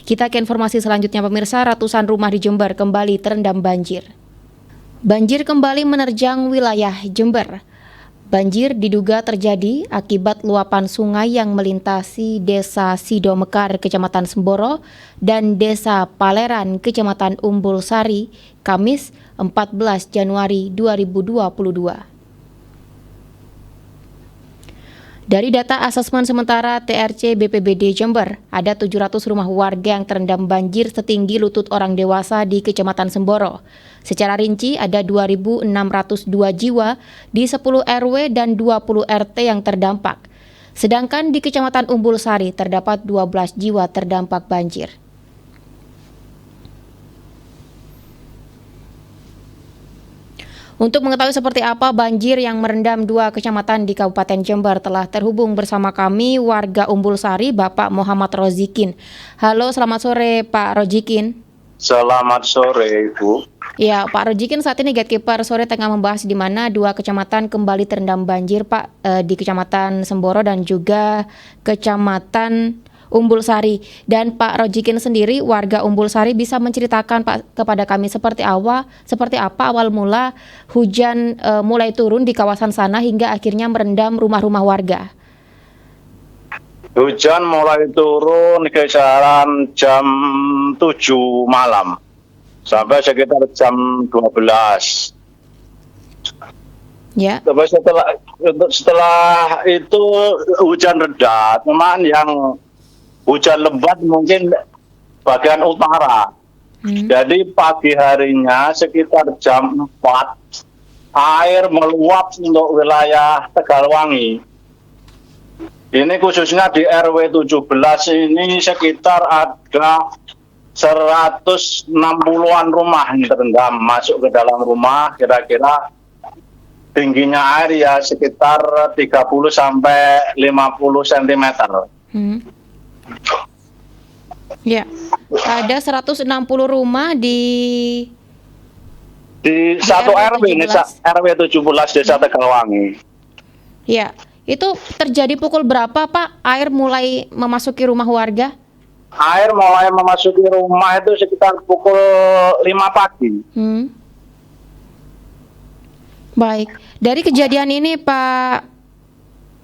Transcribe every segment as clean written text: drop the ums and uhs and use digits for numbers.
Kita ke informasi selanjutnya pemirsa, ratusan rumah di Jember kembali terendam banjir. Banjir kembali menerjang wilayah Jember. Banjir diduga terjadi akibat luapan sungai yang melintasi Desa Sidomekar, Kecamatan Semboro, dan Desa Paleran, Kecamatan Umbul Sari, Kamis 14 Januari 2022. Dari data asesmen sementara TRC BPBD Jember, ada 700 rumah warga yang terendam banjir setinggi lutut orang dewasa di Kecamatan Semboro. Secara rinci ada 2.602 jiwa di 10 RW dan 20 RT yang terdampak. Sedangkan di Kecamatan Umbul Sari terdapat 12 jiwa terdampak banjir. Untuk mengetahui seperti apa banjir yang merendam 2 kecamatan di Kabupaten Jember, telah terhubung bersama kami warga Umbul Sari, Bapak Muhammad Rozikin. Halo, selamat sore Pak Rozikin. Selamat sore Ibu. Ya, Pak Rozikin, saat ini Gatekeeper Sore tengah membahas di mana 2 kecamatan kembali terendam banjir, Pak, di Kecamatan Semboro dan juga Kecamatan Umbul Sari. Dan Pak Rozikin sendiri, warga Umbul Sari, bisa menceritakan Pak kepada kami seperti apa awal mula hujan mulai turun di kawasan sana hingga akhirnya merendam rumah-rumah warga. Hujan mulai turun kisaran jam 7 malam sampai sekitar jam 12. Ya. Tapi setelah itu hujan reda, cuman yang hujan lebat mungkin bagian utara. Jadi pagi harinya sekitar jam 4 air meluap untuk wilayah Tegalwangi. Ini khususnya di RW 17 ini sekitar ada 160-an rumah yang terendam masuk ke dalam rumah. Kira-kira tingginya air ya sekitar 30 sampai 50 cm. Ya, ada 160 rumah di satu RW ini, RW 17 Desa Tegalwangi. Ya, itu terjadi pukul berapa Pak air mulai memasuki rumah warga? Air mulai memasuki rumah itu sekitar pukul 5 pagi. Baik, dari kejadian ini Pak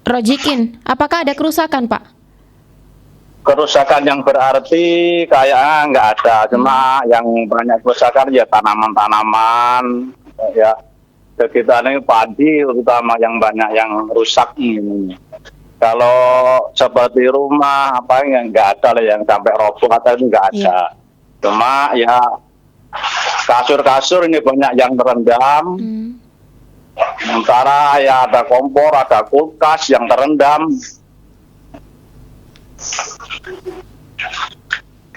Rozikin, apakah ada kerusakan Pak? Kerusakan yang berarti kayaknya nggak ada, cuma yang banyak kerusakan ya tanaman-tanaman, ya sekitar ini padi terutama yang banyak yang rusak ini. Kalau seperti rumah apa yang nggak ada lah yang sampai roboh atau itu nggak ada. Cuma ya kasur-kasur ini banyak yang terendam. Sementara ya ada kompor, ada kulkas yang terendam.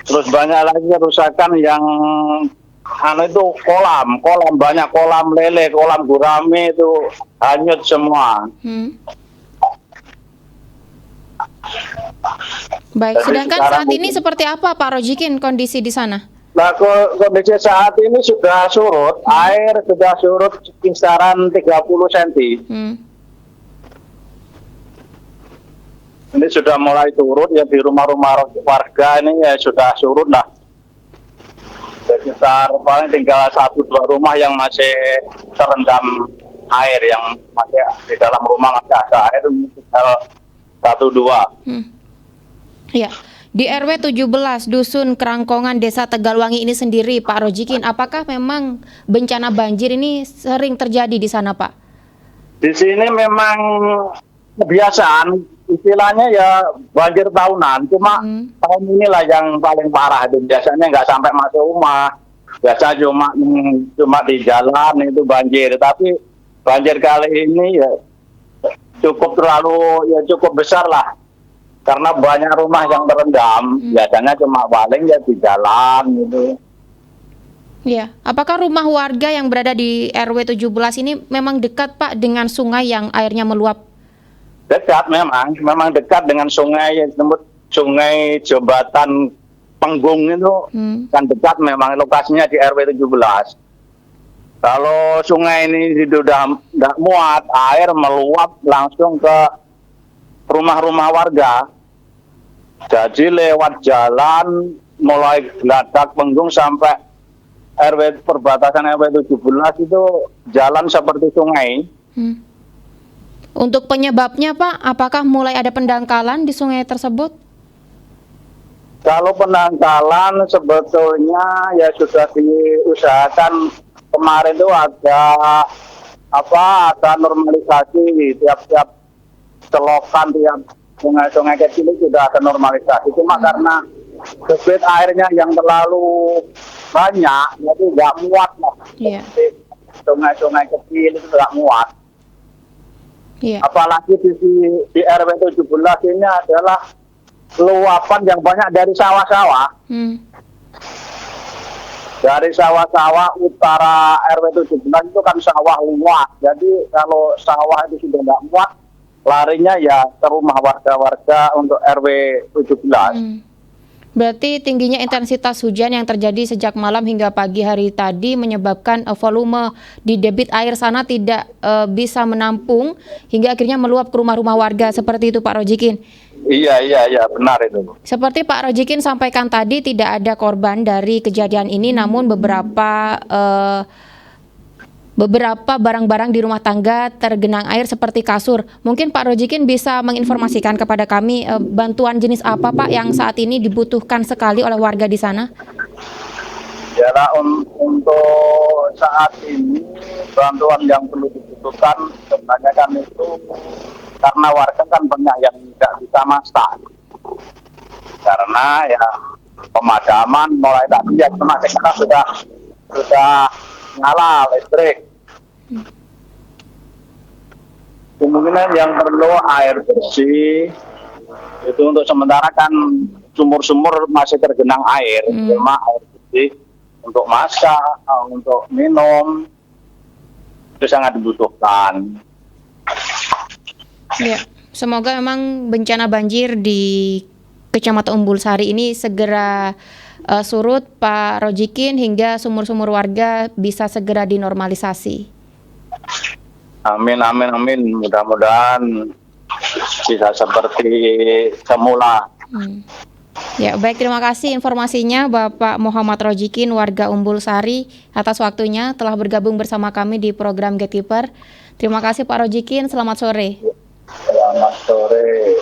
Terus banyak lagi kerusakan yang itu kolam banyak, kolam lele, kolam gurame itu hanyut semua. Baik, jadi sedangkan saat ini seperti apa Pak Rozikin kondisi di sana? Nah, kondisi saat ini sudah surut, air sudah surut kisaran 30 cm. Ini sudah mulai turun ya di rumah-rumah warga ini ya sudah surut lah. Sekitar paling tinggal 1-2 rumah yang masih terendam air, yang masih di dalam rumah masih ada air tinggal 1-2. Ya, di RW 17 Dusun Kerangkongan Desa Tegalwangi ini sendiri Pak Rozikin, apakah memang bencana banjir ini sering terjadi di sana Pak? Di sini memang kebiasaan, istilahnya ya banjir tahunan, cuma tahun inilah yang paling parah. Itu biasanya nggak sampai masuk rumah, biasa cuma di jalan itu banjir. Tapi banjir kali ini ya cukup besar lah, karena banyak rumah yang terendam. Biasanya cuma paling ya di jalan gitu. Ya, apakah rumah warga yang berada di RW 17 ini memang dekat Pak dengan sungai yang airnya meluap? Dekat, memang dekat dengan sungai yang disebut Sungai Jembatan Penggung itu. Kan dekat, memang lokasinya di RW 17. Kalau sungai ini sudah tidak muat, air meluap langsung ke rumah-rumah warga. Jadi lewat jalan mulai Geladak Penggung sampai RW perbatasan RW 17 itu jalan seperti sungai. Untuk penyebabnya Pak, apakah mulai ada pendangkalan di sungai tersebut? Kalau pendangkalan sebetulnya ya sudah diusahakan kemarin itu ada normalisasi di tiap-tiap selokan, tiap sungai-sungai kecil itu sudah ada normalisasi. Cuma karena debit airnya yang terlalu banyak, jadi nggak muat lah. Iya. Sungai-sungai kecil itu nggak muat. Iya. Apalagi di RW 17 ini adalah luapan yang banyak dari sawah-sawah. Dari sawah-sawah utara RW 17 itu kan sawah luas. Jadi kalau sawah itu sudah nggak muat, larinya ya ke rumah warga-warga untuk RW 17. Berarti tingginya intensitas hujan yang terjadi sejak malam hingga pagi hari tadi menyebabkan volume di debit air sana tidak bisa menampung hingga akhirnya meluap ke rumah-rumah warga, seperti itu Pak Rojikin. Iya, benar itu. Seperti Pak Rojikin sampaikan tadi, tidak ada korban dari kejadian ini, namun beberapa barang-barang di rumah tangga tergenang air seperti kasur. Mungkin Pak Rojikin bisa menginformasikan kepada kami bantuan jenis apa Pak yang saat ini dibutuhkan sekali oleh warga di sana? Ya, untuk saat ini bantuan yang perlu dibutuhkan sebenarnya kan itu karena warga kan banyak yang tidak bisa masak. Karena ya pemadaman mulai tadi ya sekarang sudah nyala listrik. Kemungkinan yang perlu air bersih itu untuk sementara kan sumur-sumur masih tergenang air, cuma air bersih untuk masak, untuk minum itu sangat dibutuhkan. Ya, semoga memang bencana banjir di Kecamatan Umbul Sari ini segera surut Pak Rojikin hingga sumur-sumur warga bisa segera dinormalisasi. Amin. Mudah-mudahan bisa seperti semula. Ya, baik, terima kasih informasinya Bapak Muhammad Rojikin, warga Umbul Sari, atas waktunya telah bergabung bersama kami di program Gatekeeper. Terima kasih Pak Rojikin, selamat sore. Selamat sore.